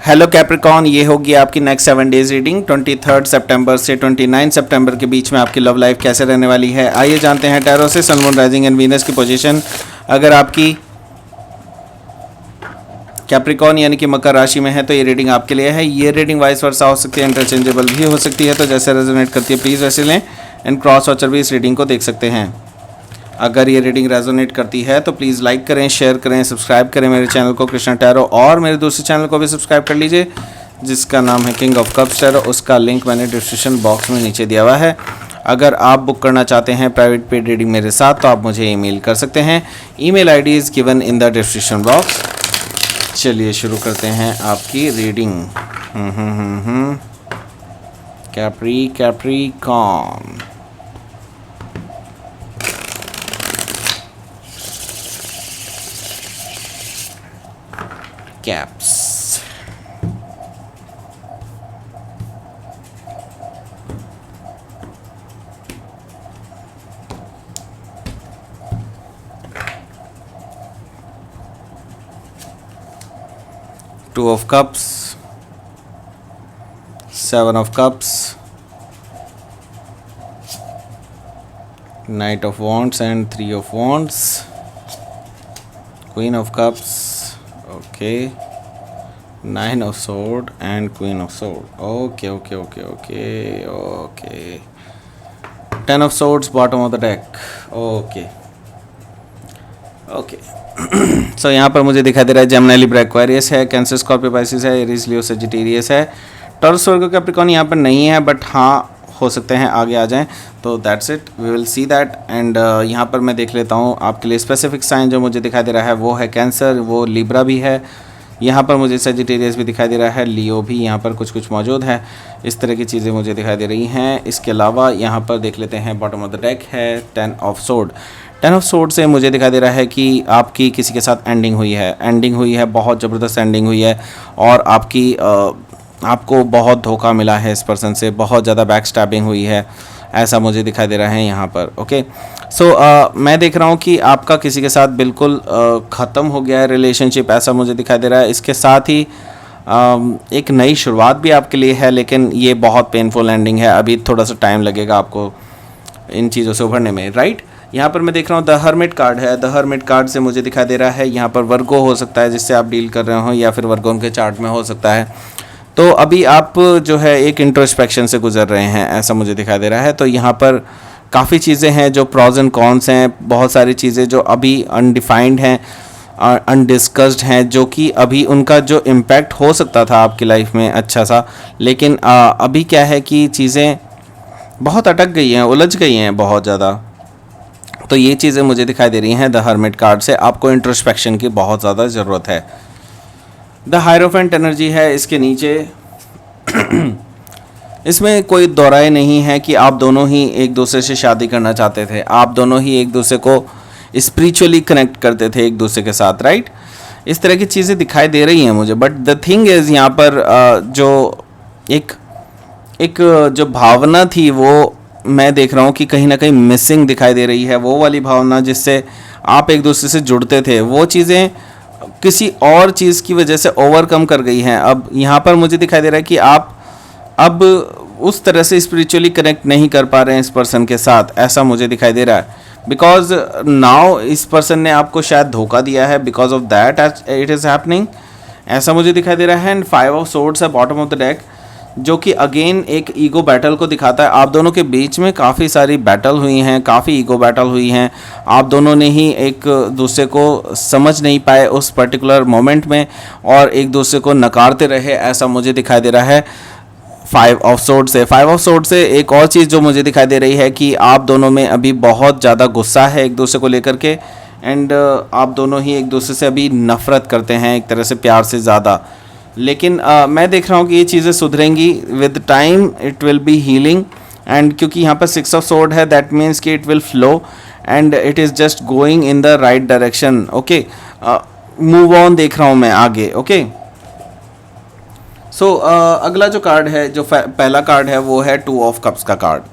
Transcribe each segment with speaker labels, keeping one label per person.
Speaker 1: Hello Capricorn, ये होगी आपकी नेक्स्ट 7 डेज रीडिंग 23 सितंबर से 29 सितंबर के बीच में आपकी लव लाइफ कैसे रहने वाली है। आइए जानते हैं टैरो से sun moon rising and Venus की पोजीशन अगर आपकी कैप्रिकॉन यानी कि मकर राशि में है तो ये रीडिंग आपके लिए है। ये रीडिंग वाइस वर्सा हो सकती है, इंटरचेंजेबल भी हो सकती है, तो जैसे रेजोनेट करती है प्लीज़ वैसे लें। एंड क्रॉस वॉचर भी इस रीडिंग को देख सकते हैं। अगर ये रीडिंग रेजोनेट करती है तो प्लीज़ लाइक करें, शेयर करें, सब्सक्राइब करें मेरे चैनल को कृष्णा टैरो, और मेरे दूसरे चैनल को भी सब्सक्राइब कर लीजिए जिसका नाम है किंग ऑफ कप्स टैरो। उसका लिंक मैंने डिस्क्रिप्शन बॉक्स में नीचे दिया हुआ है। अगर आप बुक करना चाहते हैं प्राइवेट पेड रीडिंग मेरे साथ तो आप मुझे ईमेल कर सकते हैं। Email ID is given in the description box. चलिए शुरू करते हैं आपकी reading. Capricorn, cups, two of cups, 7 of cups, knight of wands and 3 of wands, queen of cups, okay, 9 of sword and queen of sword, okay okay okay okay okay, 10 of swords bottom of the deck, okay okay. So यहाँ पर मुझे दिखाई दे रहा है Gemini, Libra, Aquarius है, cancer, Scorpio, Pisces है, Aries, लियो, Sagittarius है। टॉरस, वर्गो, कैप्रिकॉर्न यहाँ पर नहीं है, बट हाँ हो सकते हैं आगे आ जाएं, तो that's it, we will see that. And यहाँ पर मैं देख लेता हूँ आपके लिए स्पेसिफिक साइन जो मुझे दिखाई दे रहा है वो है कैंसर, वो लिब्रा भी है, यहाँ पर मुझे सजिटेरियस भी दिखाई दे रहा है, लियो भी यहाँ पर कुछ कुछ मौजूद है। इस तरह की चीज़ें मुझे दिखाई दे रही हैं। इसके अलावा यहाँ पर देख लेते हैं बॉटम ऑफ द डेक है 10 ऑफ सोर्ड। 10 ऑफ सोर्ड से मुझे दिखाई दे रहा है कि आपकी किसी के साथ एंडिंग हुई है, बहुत ज़बरदस्त एंडिंग हुई है, और आपको बहुत धोखा मिला है इस पर्सन से, बहुत ज़्यादा बैक स्टैबिंग हुई है, ऐसा मुझे दिखाई दे रहा है यहाँ पर। ओके, सो मैं देख रहा हूँ कि आपका किसी के साथ बिल्कुल ख़त्म हो गया है रिलेशनशिप, ऐसा मुझे दिखाई दे रहा है। इसके साथ ही एक नई शुरुआत भी आपके लिए है, लेकिन ये बहुत पेनफुल एंडिंग है, अभी थोड़ा सा टाइम लगेगा आपको इन चीज़ों से उभरने में, राइट। यहाँ पर मैं देख रहा हूँ द हर्मिट कार्ड है। द हर्मिट कार्ड से मुझे दिखाई दे रहा है यहाँ पर वर्गो हो सकता है जिससे आप डील कर रहे हो, या फिर वर्गो उनके चार्ट में हो सकता है। तो अभी आप जो है एक इंट्रोस्पेक्शन से गुजर रहे हैं, ऐसा मुझे दिखाई दे रहा है। तो यहाँ पर काफ़ी चीज़ें हैं जो प्रॉज एंड कॉन्स हैं, बहुत सारी चीज़ें जो अभी अनडिफाइंड हैं, अनडिस्कस्ड हैं, जो कि अभी उनका जो इम्पैक्ट हो सकता था आपकी लाइफ में अच्छा सा, लेकिन अभी क्या है कि चीज़ें बहुत अटक गई हैं, उलझ गई हैं बहुत ज़्यादा। तो ये चीज़ें मुझे दिखाई दे रही हैं द हर्मिट कार्ड से। आपको इंट्रोस्पेक्शन की बहुत ज़्यादा ज़रूरत है। द हायरोफेंट एनर्जी है इसके नीचे। इसमें कोई दोहराए नहीं है कि आप दोनों ही एक दूसरे से शादी करना चाहते थे, आप दोनों ही एक दूसरे को स्पिरिचुअली कनेक्ट करते थे एक दूसरे के साथ, राइट। इस तरह की चीज़ें दिखाई दे रही हैं मुझे, बट द थिंग इज़ यहाँ पर जो एक जो भावना थी वो मैं देख रहा हूँ कि कहीं ना कहीं मिसिंग दिखाई दे रही है। वो वाली भावना जिससे आप एक दूसरे से जुड़ते थे, वो चीज़ें किसी और चीज़ की वजह से ओवरकम कर गई हैं। अब यहाँ पर मुझे दिखाई दे रहा है कि आप अब उस तरह से स्पिरिचुअली कनेक्ट नहीं कर पा रहे हैं इस पर्सन के साथ, ऐसा मुझे दिखाई दे रहा है। बिकॉज नाउ इस पर्सन ने आपको शायद धोखा दिया है, because of that it is happening, ऐसा मुझे दिखाई दे रहा है। एंड 5 ऑफ सोर्ड्स है बॉटम ऑफ द डेक, जो कि अगेन एक ईगो बैटल को दिखाता है। आप दोनों के बीच में काफ़ी सारी बैटल हुई हैं, काफ़ी ईगो बैटल हुई हैं। आप दोनों ने ही एक दूसरे को समझ नहीं पाए उस पर्टिकुलर मोमेंट में, और एक दूसरे को नकारते रहे, ऐसा मुझे दिखाई दे रहा है 5 ऑफ सोर्ड से। 5 ऑफ सोर्ड से एक और चीज़ जो मुझे दिखाई दे रही है कि आप दोनों में अभी बहुत ज़्यादा गुस्सा है एक दूसरे को लेकर के, एंड आप दोनों ही एक दूसरे से अभी नफ़रत करते हैं एक तरह से प्यार से ज़्यादा। लेकिन मैं देख रहा हूँ कि ये चीज़ें सुधरेंगी with time, it will be healing. And क्योंकि यहाँ पर 6 ऑफ सोर्ड है, दैट मीन्स कि it will flow and it is just going in the right direction. Okay, move on देख रहा हूँ मैं आगे। ओके, सो अगला जो कार्ड है, जो पहला कार्ड है वो है 2 ऑफ कप्स का कार्ड।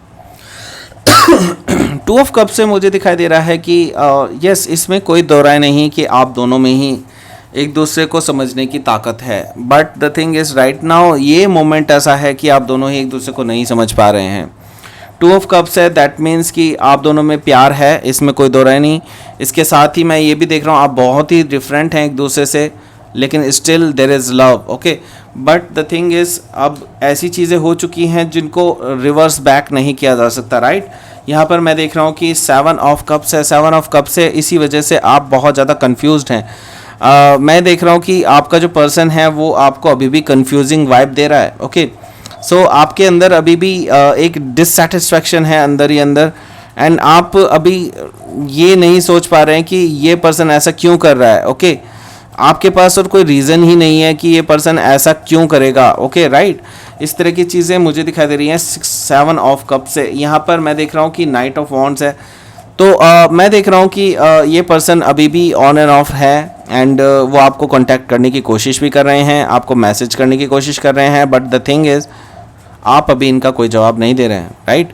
Speaker 1: 2 ऑफ कप से मुझे दिखाई दे रहा है कि यस, इसमें कोई दो राय नहीं कि आप दोनों में ही एक दूसरे को समझने की ताकत है। But the thing is right now ये मोमेंट ऐसा है कि आप दोनों ही एक दूसरे को नहीं समझ पा रहे हैं। टू ऑफ कप्स है, दैट मीन्स कि आप दोनों में प्यार है, इसमें कोई दो राय नहीं। इसके साथ ही मैं ये भी देख रहा हूँ आप बहुत ही डिफरेंट हैं एक दूसरे से, लेकिन still there is love. Okay, but the thing is अब ऐसी चीज़ें हो चुकी हैं जिनको रिवर्स बैक नहीं किया जा सकता, राइट। यहाँ पर मैं देख रहा हूँ कि 7 ऑफ कप्स है। 7 ऑफ कप्स है, इसी वजह से आप बहुत ज़्यादा कन्फ्यूज्ड हैं। मैं देख रहा हूँ कि आपका जो पर्सन है वो आपको अभी भी कन्फ्यूजिंग वाइब दे रहा है। ओके, सो आपके अंदर अभी भी एक डिससेटिस्फैक्शन है अंदर ही अंदर, एंड आप अभी ये नहीं सोच पा रहे हैं कि ये पर्सन ऐसा क्यों कर रहा है। ओके, आपके पास और कोई रीज़न ही नहीं है कि ये पर्सन ऐसा क्यों करेगा। ओके, राइट, इस तरह की चीज़ें मुझे दिखाई दे रही हैं 7 ऑफ कप से। यहाँ पर मैं देख रहा हूँ कि नाइट ऑफ वॉन्ड्स है, तो मैं देख रहा हूँ कि ये पर्सन अभी भी ऑन एंड ऑफ है, एंड वो आपको कांटेक्ट करने की कोशिश भी कर रहे हैं, आपको मैसेज करने की कोशिश कर रहे हैं, बट द थिंग इज़ आप अभी इनका कोई जवाब नहीं दे रहे हैं, राइट।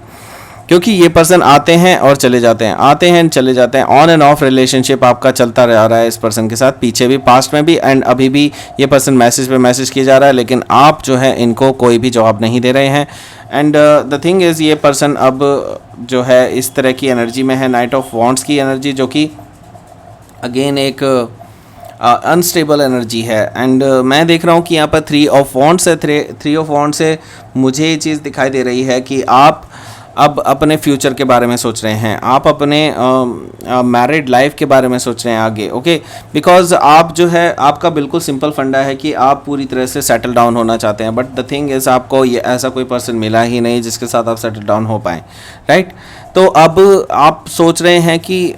Speaker 1: क्योंकि ये पर्सन आते हैं और चले जाते हैं, आते हैं चले जाते हैं। ऑन एंड ऑफ रिलेशनशिप आपका चलता रह रहा है इस पर्सन के साथ, पीछे भी, पास्ट में भी, एंड अभी भी ये पर्सन मैसेज पे मैसेज किया जा रहा है, लेकिन आप जो है इनको कोई भी जवाब नहीं दे रहे हैं। एंड द थिंग इज़ ये पर्सन अब जो है इस तरह की एनर्जी में है, नाइट ऑफ वॉन्ड्स की एनर्जी, जो कि अगेन एक अनस्टेबल एनर्जी है। एंड मैं देख रहा हूँ कि यहाँ पर 3 ऑफ वॉन्ड्स है। 3 ऑफ वॉन्ड्स से मुझे ये चीज़ दिखाई दे रही है कि आप अब अपने फ्यूचर के बारे में सोच रहे हैं, आप अपने मैरिड लाइफ के बारे में सोच रहे हैं आगे। ओके, बिकॉज आप जो है आपका बिल्कुल सिंपल फंडा है कि आप पूरी तरह से सेटल डाउन होना चाहते हैं, बट द थिंग इज़ आपको ये ऐसा कोई पर्सन मिला ही नहीं जिसके साथ आप सेटल डाउन हो पाएँ, राइट। तो अब आप सोच रहे हैं कि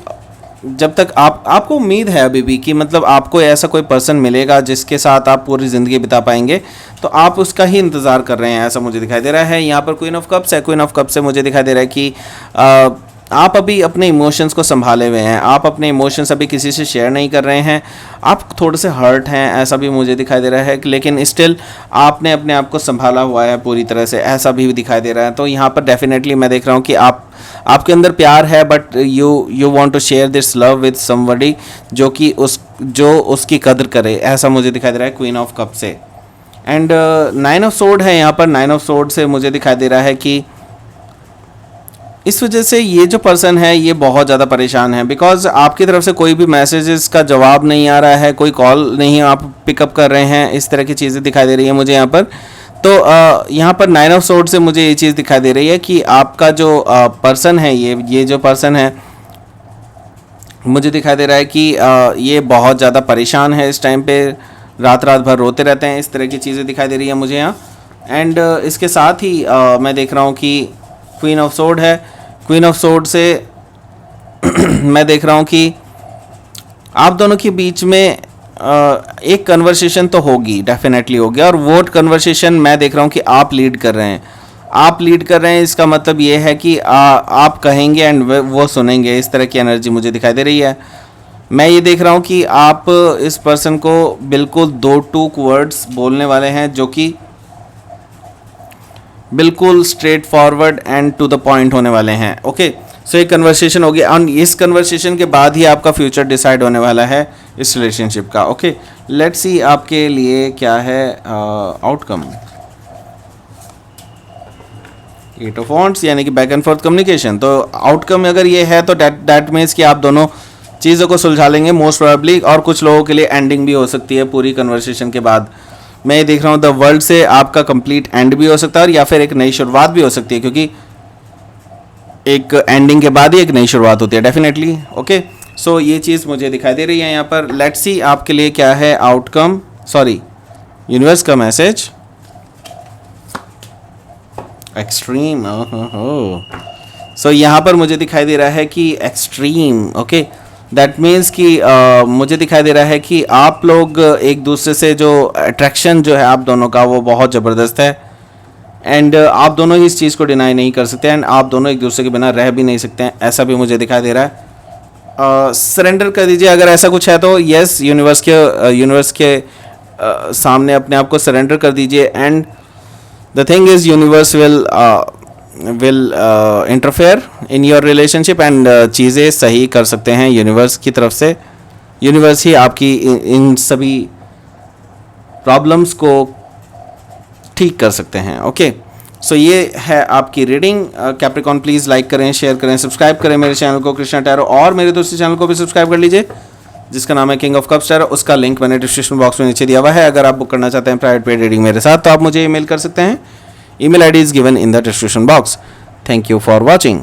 Speaker 1: जब तक आपको उम्मीद है अभी भी कि मतलब आपको ऐसा कोई पर्सन मिलेगा जिसके साथ आप पूरी ज़िंदगी बिता पाएंगे, तो आप उसका ही इंतज़ार कर रहे हैं, ऐसा मुझे दिखाई दे रहा है। यहाँ पर क्वीन ऑफ कप्स है। क्वीन ऑफ कप्स से मुझे दिखाई दे रहा है कि आप अभी अपने इमोशंस को संभाले हुए हैं, आप अपने इमोशंस अभी किसी से शेयर नहीं कर रहे हैं, आप थोड़े से हर्ट हैं, ऐसा भी मुझे दिखाई दे रहा है, लेकिन स्टिल आपने अपने आप को संभाला हुआ है पूरी तरह से, ऐसा भी दिखाई दे रहा है। तो यहाँ पर डेफिनेटली मैं देख रहा हूँ कि आपके अंदर प्यार है, but you want to share this love with somebody जो कि उसकी कदर करे, ऐसा मुझे दिखाई दे रहा है क्वीन ऑफ कप से। एंड 9 ऑफ सोर्ड है यहाँ पर। 9 ऑफ सोर्ड से मुझे दिखाई दे रहा है कि इस वजह से ये जो पर्सन है ये बहुत ज़्यादा परेशान है, बिकॉज आपकी तरफ से कोई भी मैसेजेस का जवाब नहीं आ रहा है, कोई कॉल नहीं आप पिकअप कर रहे हैं, इस तरह की चीज़ें दिखाई दे रही है मुझे यहाँ पर। तो यहाँ पर 9 ऑफ सोर्ड से मुझे ये चीज़ दिखाई दे रही है कि आपका जो पर्सन है, ये जो पर्सन है, मुझे दिखाई दे रहा है कि ये बहुत ज़्यादा परेशान है इस टाइम पे, रात भर रोते रहते हैं, इस तरह की चीज़ें दिखाई दे रही है मुझे यहाँ। एंड इसके साथ ही मैं देख रहा हूँ कि क्वीन ऑफ सोर्ड है। क्वीन ऑफ सोर्ड से मैं देख रहा हूँ कि आप दोनों के बीच में एक कन्वर्सेशन तो होगी, डेफिनेटली होगी, और वो कन्वर्सेशन मैं देख रहा हूँ कि आप लीड कर रहे हैं। आप लीड कर रहे हैं, इसका मतलब ये है कि आप कहेंगे एंड वो सुनेंगे, इस तरह की एनर्जी मुझे दिखाई दे रही है। मैं ये देख रहा हूँ कि आप इस पर्सन को बिल्कुल 2 टूक वर्ड्स बोलने वाले हैं जो कि बिल्कुल straightforward and to the point होने वाले हैं। ओके, सो एक कन्वर्सेशन होगी, और इस कन्वर्सेशन के बाद ही आपका फ्यूचर डिसाइड होने वाला है इस रिलेशनशिप का। ओके, लेट्स सी आपके लिए क्या है आउटकम। 8 ऑफ वॉन्ड्स यानी कि बैक एंड फोर्थ कम्युनिकेशन। तो आउटकम अगर ये है तो दैट मीन्स कि आप दोनों चीज़ों को सुलझा लेंगे मोस्ट प्रोबेबली, और कुछ लोगों के लिए एंडिंग भी हो सकती है पूरी कन्वर्सेशन के बाद। मैं ये देख रहा हूँ द वर्ल्ड से आपका कंप्लीट एंड भी हो सकता है, और या फिर एक नई शुरुआत भी हो सकती है, क्योंकि एक एंडिंग के बाद ही एक नई शुरुआत होती है डेफिनेटली। ओके, सो ये चीज़ मुझे दिखाई दे रही है यहाँ पर। लेट्स सी आपके लिए क्या है आउटकम, सॉरी यूनिवर्स का मैसेज। एक्सट्रीम, सो यहाँ पर मुझे दिखाई दे रहा है कि एक्सट्रीम। ओके, दैट मीन्स कि मुझे दिखाई दे रहा है कि आप लोग एक दूसरे से जो अट्रैक्शन जो है आप दोनों का वो बहुत ज़बरदस्त है, एंड आप दोनों ही इस चीज़ को डिनाई नहीं कर सकते, एंड आप दोनों एक दूसरे के बिना रह भी नहीं सकते हैं, ऐसा भी मुझे दिखाई दे रहा है। सरेंडर कर दीजिए अगर ऐसा कुछ है तो, यस, यूनिवर्स के सामने अपने आप को सरेंडर कर दीजिए, and the thing is universe will interfere in your relationship, and चीज़ें सही कर सकते हैं यूनिवर्स की तरफ से। यूनिवर्स ही आपकी इन सभी प्रॉब्लम्स को ठीक कर सकते हैं। ओके, सो ये है आपकी रीडिंग। कैप्रिकॉन प्लीज़ लाइक करें, शेयर करें, सब्सक्राइब करें मेरे चैनल को कृष्णा टैरो, और मेरे दूसरे चैनल को भी सब्सक्राइब कर लीजिए जिसका नाम है किंग ऑफ कप्स टैरो। उसका लिंक मैंने डिस्क्रिप्शन बॉक्स में नीचे दिया हुआ है। अगर आप बुक करना चाहते हैं प्राइवेट पेड रीडिंग मेरे साथ तो आप मुझे ईमेल कर सकते हैं। Email ID is given in the description box. Thank you for watching.